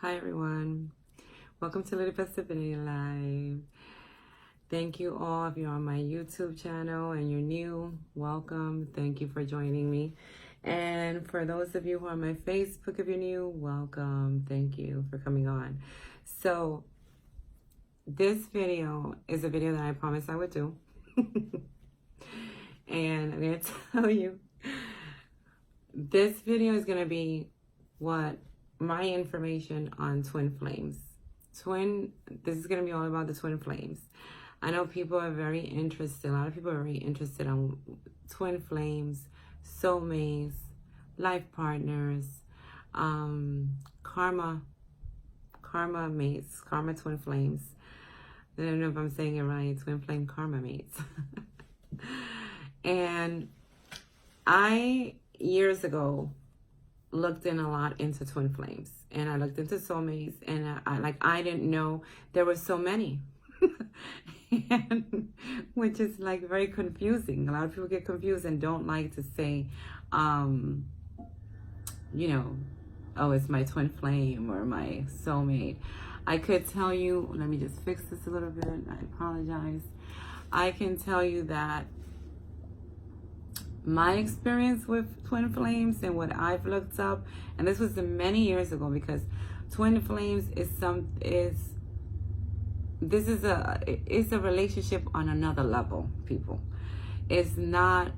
Hi everyone, welcome to Little Festivity Live. Thank you all if you're on my YouTube channel and you're new, welcome. Thank you for joining me. And for those of you who are on my Facebook, if you're new, welcome. Thank you for coming on. So this video is a video that I promised I would do. And I'm going to tell you, this video is going to be what my information on twin flames. This is going to be all about the twin flames. I know people are very interested. A lot of people are very interested on twin flames, soulmates, life partners, karma mates, karma twin flames. I don't know if I'm saying it right. Twin flame karma mates. And I, years ago, looked in a lot into twin flames, and I looked into soulmates, and I didn't know there were so many. And, which is like very confusing. A lot of people get confused and don't like to say, you know, oh, it's my twin flame or my soulmate. I could tell you, let me just fix this a little bit. I apologize. I can tell you that my experience with twin flames and what I've looked up, and this was many years ago, because twin flames is a relationship on another level, people. It's not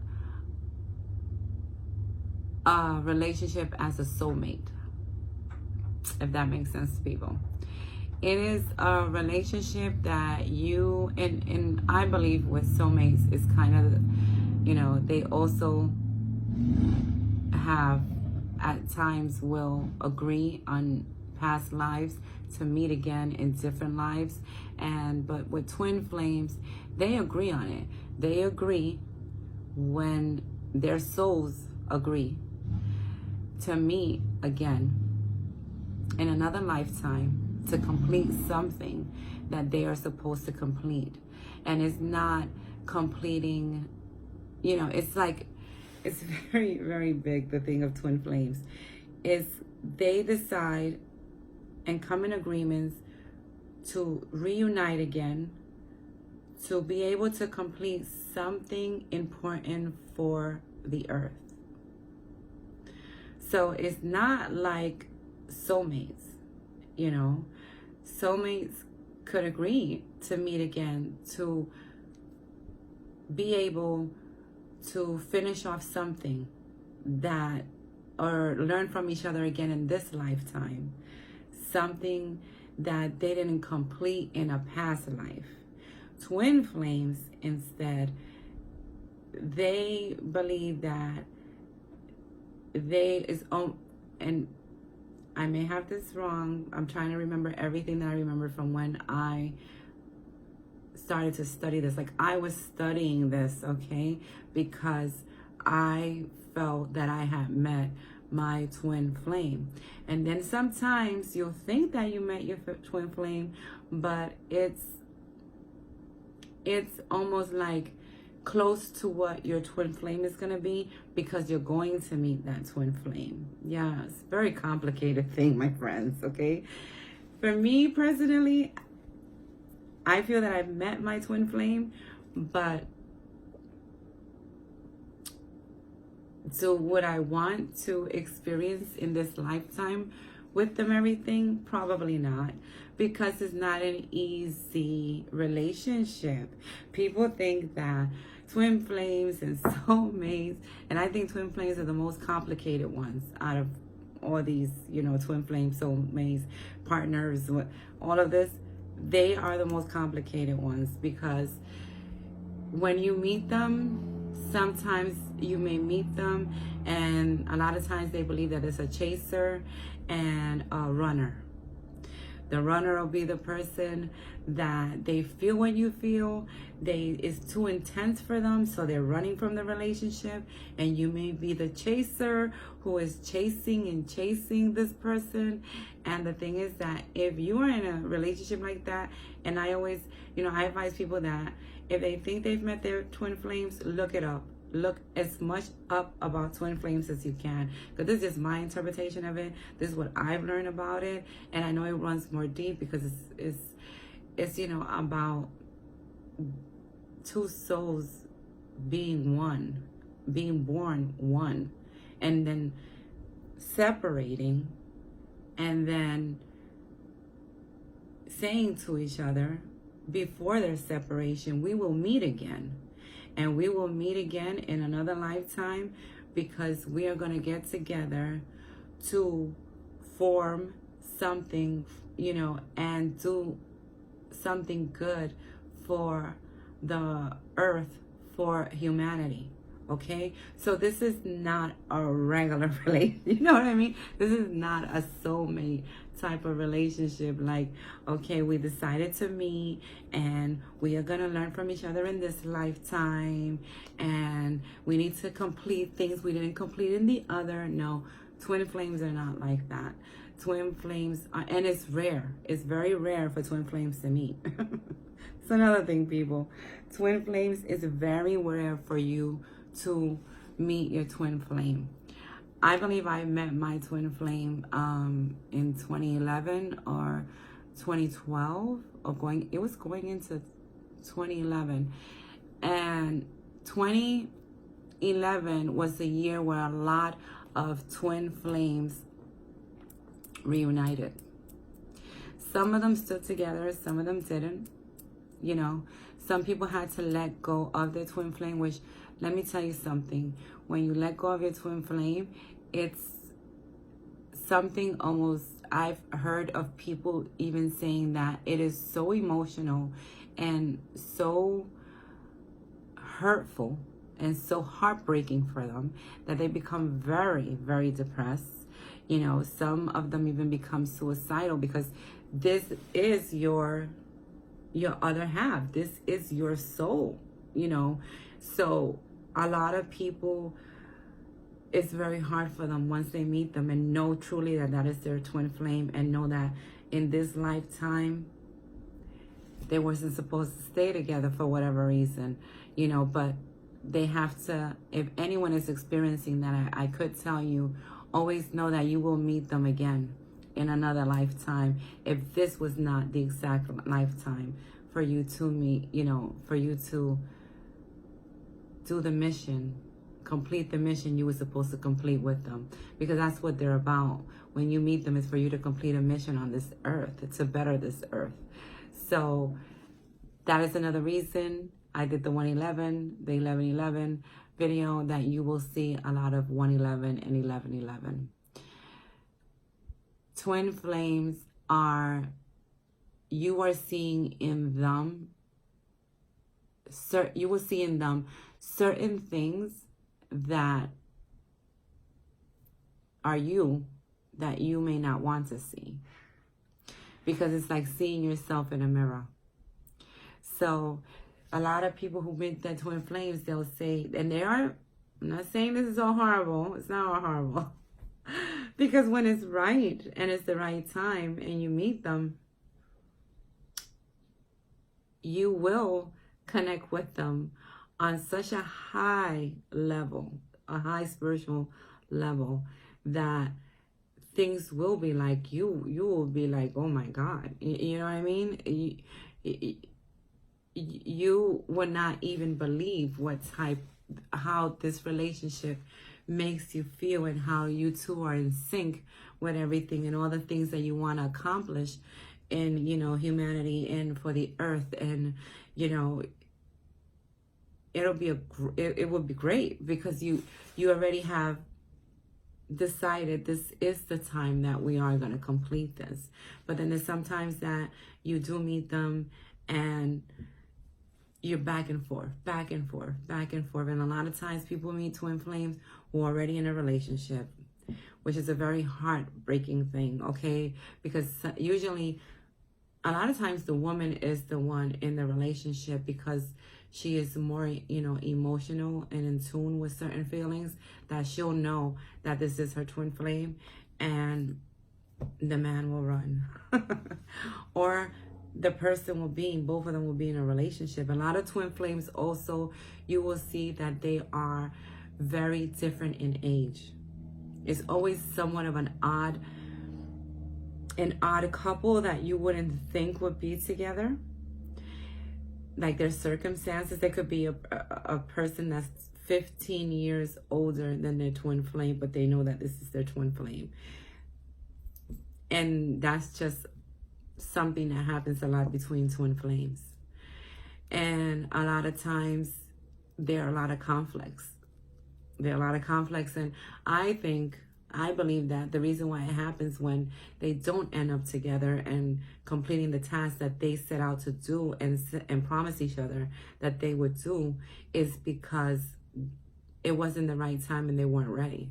a relationship as a soulmate, if that makes sense to people. It is a relationship that you, and I believe with soulmates is kind of, you know, they also have at times will agree on past lives to meet again in different lives. But with twin flames, they agree on it. They agree when their souls agree to meet again in another lifetime to complete something that they are supposed to complete. And it's not completing, you know, it's like, it's very, very big, the thing of twin flames, is they decide and come in agreements to reunite again, to be able to complete something important for the earth. So it's not like soulmates, you know. Soulmates could agree to meet again, to be able to finish off something that, or learn from each other again in this lifetime, something that they didn't complete in a past life. Twin flames, instead, they believe that and I may have this wrong, I'm trying to remember everything that I remember from when I started to study this. Like, I was studying this, okay, because I felt that I had met my twin flame. And then sometimes you'll think that you met your twin flame, but it's almost like close to what your twin flame is going to be, because you're going to meet that twin flame. Yeah, it's a very complicated thing, my friends, okay? For me personally, I feel that I've met my twin flame, but so would I want to experience in this lifetime with them everything? Probably not, because it's not an easy relationship. People think that twin flames and soulmates, and I think twin flames are the most complicated ones out of all these, you know, twin flames, soulmates, partners, all of this. They are the most complicated ones, because when you meet them, sometimes you may meet them, and a lot of times they believe that it's a chaser and a runner. The runner will be the person that they feel what you feel. It's too intense for them, so they're running from the relationship. And you may be the chaser who is chasing this person. And the thing is that if you are in a relationship like that, and I always, you know, I advise people that if they think they've met their twin flames, look it up. look as much up about twin flames as you can, because this is my interpretation of it. This is what I've learned about it, and I know it runs more deep because it's you know, about two souls being one, being born one, and then separating, and then saying to each other before their separation, we will meet again. And we will meet again in another lifetime, because we are going to get together to form something, you know, and do something good for the earth, for humanity. Okay, so this is not a regular relationship. You know what I mean? This is not a soulmate type of relationship. Like, okay, we decided to meet and we are going to learn from each other in this lifetime, and we need to complete things we didn't complete in the other. No, twin flames are not like that. Twin flames are, and it's rare. It's very rare for twin flames to meet. It's another thing, people. Twin flames is very rare for you to meet your twin flame. I believe I met my twin flame in 2011 or 2012, or it was going into 2011. And 2011 was the year where a lot of twin flames reunited. Some of them stood together, some of them didn't. You know, some people had to let go of their twin flame, which, let me tell you something. When you let go of your twin flame, it's something almost, I've heard of people even saying that it is so emotional and so hurtful and so heartbreaking for them that they become very, very depressed. You know, some of them even become suicidal, because this is your other half. This is your soul, you know. So a lot of people, it's very hard for them once they meet them and know truly that that is their twin flame, and know that in this lifetime they wasn't supposed to stay together for whatever reason, you know. But they have to, if anyone is experiencing that, I could tell you, always know that you will meet them again in another lifetime, if this was not the exact lifetime for you to meet, you know, for you to do the mission, complete the mission you were supposed to complete with them. Because that's what they're about. When you meet them, it's for you to complete a mission on this earth, to better this earth. So that is another reason I did the 111, the 1111 video, that you will see a lot of 111 and 1111. Twin flames are, you are seeing in them, you will see in them certain things that are you, that you may not want to see. Because it's like seeing yourself in a mirror. So a lot of people who meet their twin flames, they'll say, and they are, I'm not saying this is all horrible. It's not all horrible. Because when it's right and it's the right time and you meet them, you will connect with them on such a high level, a high spiritual level, that things will be like, you will be like, oh my God. You know what I mean? You would not even believe how this relationship makes you feel, and how you two are in sync with everything and all the things that you want to accomplish in, you know, humanity and for the earth. And, you know, it will be great, because you already have decided this is the time that we are going to complete this. But then there's sometimes that you do meet them and you're back and forth, back and forth, back and forth. And a lot of times people meet twin flames who are already in a relationship, which is a very heartbreaking thing, okay? Because usually, a lot of times the woman is the one in the relationship, because she is more, you know, emotional and in tune with certain feelings, that she'll know that this is her twin flame, and the man will run. Or the person will be, both of them will be in a relationship. A lot of twin flames also, you will see that they are very different in age. It's always somewhat of an odd couple that you wouldn't think would be together. Like their circumstances, there could be a person that's 15 years older than their twin flame, but they know that this is their twin flame. And that's just something that happens a lot between twin flames. And a lot of times there are a lot of conflicts. There are a lot of conflicts, and I believe that the reason why it happens when they don't end up together and completing the task that they set out to do and promise each other that they would do is because it wasn't the right time and they weren't ready,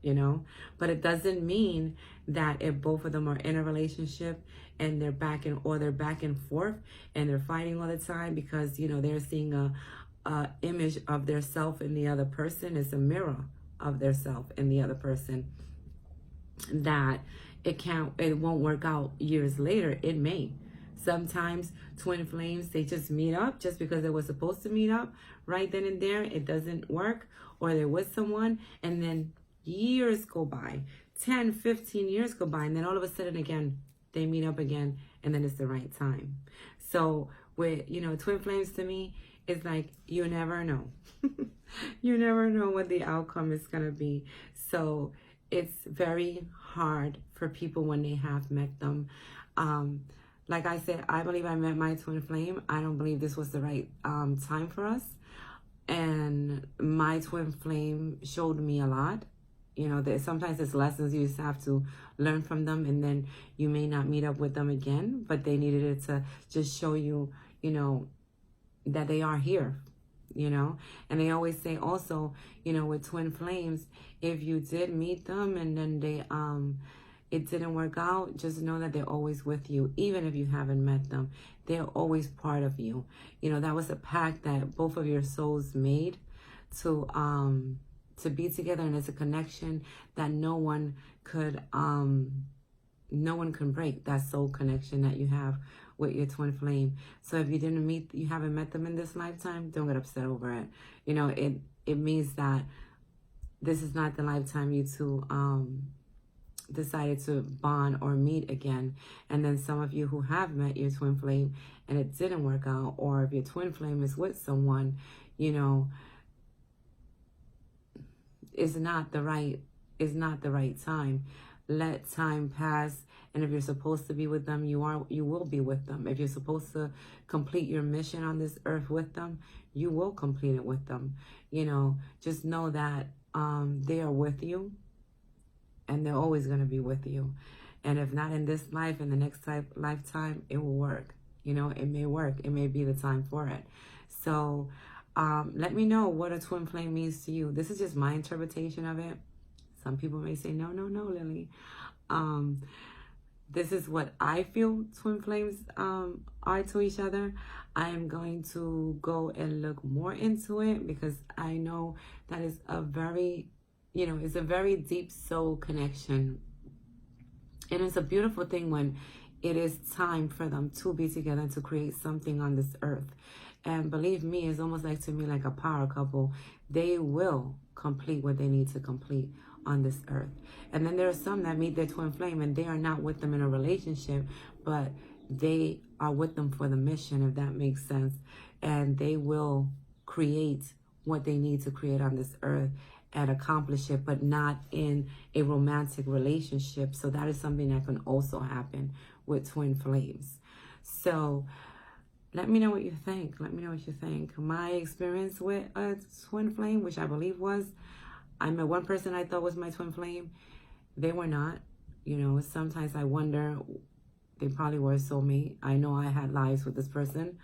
you know? But it doesn't mean that if both of them are in a relationship and they're back and forth and they're fighting all the time because, you know, they're seeing a image of their self in the other person. It's a mirror of their self in the other person, that it won't work out years later. It may. Sometimes twin flames, they just meet up just because they were supposed to meet up right then and there. It doesn't work, or they're with someone and then years go by, 10, 15 years go by, and then all of a sudden again they meet up again, and then it's the right time. So with, you know, twin flames, to me, it's like you never know. You never know what the outcome is going to be. So it's very hard for people when they have met them. Like I said, I believe I met my twin flame. I don't believe this was the right time for us. And my twin flame showed me a lot. You know, sometimes there's lessons you just have to learn from them, and then you may not meet up with them again, but they needed it to just show you, you know, that they are here, you know. And they always say also, you know, with twin flames, if you did meet them and then they it didn't work out, just know that they're always with you. Even if you haven't met them, they're always part of you. You know, that was a pact that both of your souls made to be together, and it's a connection that no one can break, that soul connection that you have with your twin flame. So if you haven't met them in this lifetime, don't get upset over it. You know, it means that this is not the lifetime you two decided to bond or meet again. And then some of you who have met your twin flame and it didn't work out, or if your twin flame is with someone, you know, is not the right time. Let time pass. And if you're supposed to be with them, you will be with them. If you're supposed to complete your mission on this earth with them, you will complete it with them. You know, just know that they are with you, and they're always going to be with you. And if not in this life, in the next lifetime, it will work. You know, it may work. It may be the time for it. So let me know what a twin flame means to you. This is just my interpretation of it. Some people may say, no, Lily. This is what I feel twin flames are to each other. I am going to go and look more into it, because I know that is a very, you know, it's a very deep soul connection. And it's a beautiful thing when it is time for them to be together to create something on this earth. And believe me, it's almost like, to me, like a power couple. They will complete what they need to complete on this earth. And then there are some that meet their twin flame and they are not with them in a relationship, but they are with them for the mission, if that makes sense. And they will create what they need to create on this earth and accomplish it, but not in a romantic relationship. So that is something that can also happen with twin flames. So let me know what you think. Let me know what you think. My experience with a twin flame, which I believe was, I met one person I thought was my twin flame. They were not. You know, sometimes I wonder, they probably were a soulmate. I know I had lives with this person.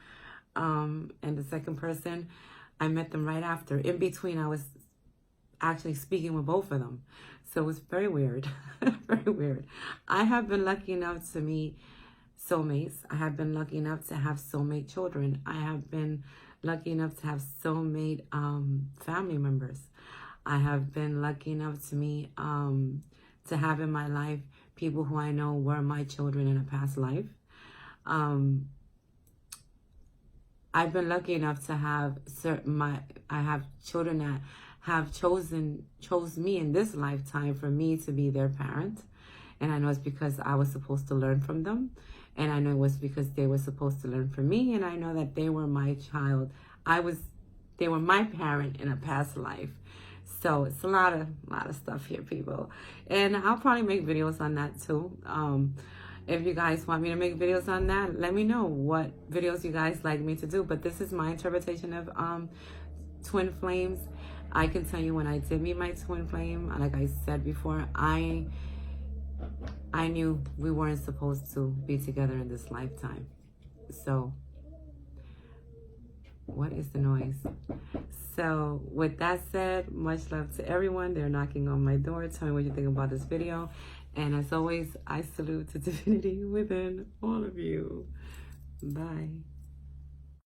And the second person, I met them right after. In between, I was actually speaking with both of them. So it was very weird. Very weird. I have been lucky enough to meet soulmates. I have been lucky enough to have soulmate children. I have been lucky enough to have soulmate family members. I have been lucky enough to meet, to have in my life people who I know were my children in a past life. I've been lucky enough to have I have children that have chose me in this lifetime for me to be their parent. And I know it's because I was supposed to learn from them. And I know it was because they were supposed to learn from me. And I know that they were my child. They were my parent in a past life. So it's a lot of stuff here, people. And I'll probably make videos on that too. If you guys want me to make videos on that, let me know what videos you guys like me to do. But this is my interpretation of twin flames. I can tell you when I did meet my twin flame, like I said before, I knew we weren't supposed to be together in this lifetime. So, what is the noise? So, with that said, much love to everyone. They're knocking on my door. Tell me what you think about this video. And as always, I salute the divinity within all of you. Bye.